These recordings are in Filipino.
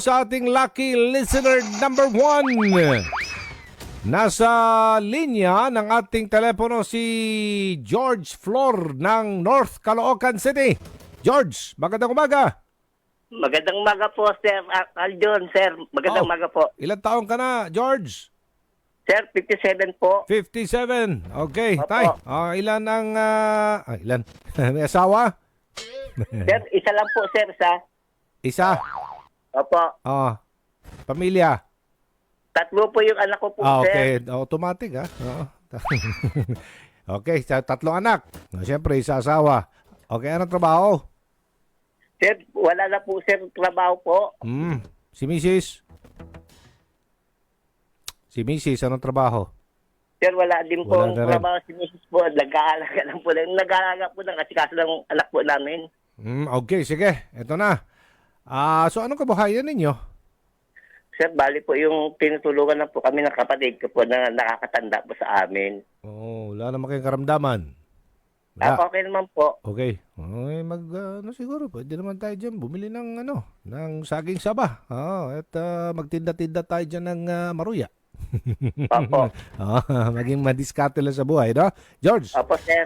Sa ating lucky listener number 1. Nasa linya ng ating telepono si George Flor ng North Caloocan City. George, magandang umaga. Magandang umaga po, Sir Aljon, Sir. Magandang umaga po. Ilang taon ka na, George? Sir, 57 po. 57. Okay, Opo. tay. Ilan ang... ilan? May asawa? Sir, isa lang po, Sir, Isa. Opo. Pamilya. Tatlo po yung anak ko po, Okay, Sir. automatic Oo. Okay, tatlong anak. Siyempre, isa asawa. Okay, anong trabaho? Sir, wala na po, Sir, trabaho po. Si Mrs. Si Mrs. anong trabaho? Sir, wala din po Wala ang na rin. trabaho si Mrs. po. Nag-aalaga lang po. Nag-aalaga po ng asikaso ng anak po namin. Okay, sige. Ito na. So anong kabuhayan ninyo? Sir, bali po yung tinutulungan na po kami ng kapatid ko po na nakakatanda po sa amin. Wala naman kayong karamdaman. Wala. Okay naman po. Okay. Siguro, pwede naman tayo dyan bumili ng ng saging saba. At magtinda-tinda tayo dyan ng maruya. Opo. Maging madiskarte lang sa buhay, no? George? Opo, Sir.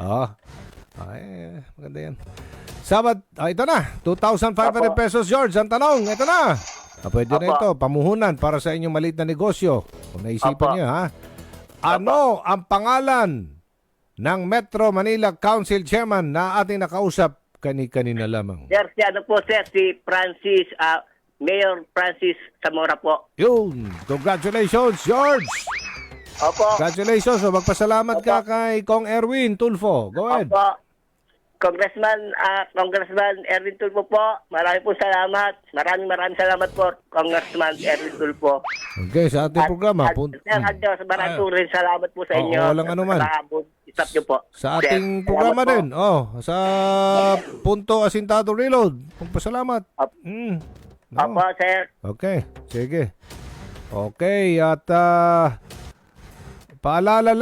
Maganda yan. Sabat, ito na. 2,500 Opo. pesos, George. Ang tanong, ito na. Pwede na Opo. ito. Pamuhunan para sa inyong maliit na negosyo. Kung naisipan Opo. niyo, ha? Ano ang pangalan ng Metro Manila Council Chairman na ating nakausap kanina lamang? Sir, si Francis, Mayor Francis Zamora po. Yun. Congratulations, George. Opo. Congratulations. Magpasalamat Opo. ka kay Kong Erwin Tulfo. Go ahead. Opo. Congressman Erwin Tulfo po. Maraming po salamat. Maraming salamat po, Congressman Erwin Tulfo. Okay, sa ating programa. Sir Adjos, maraming po rin salamat po sa inyo. walang anuman. Stop niyo po. Sa Sir, ating salamat programa po. din. Sa Punto Asintado Reload. Magpasalamat. Opo, sir. Okay, sige. Okay, at paalala lang.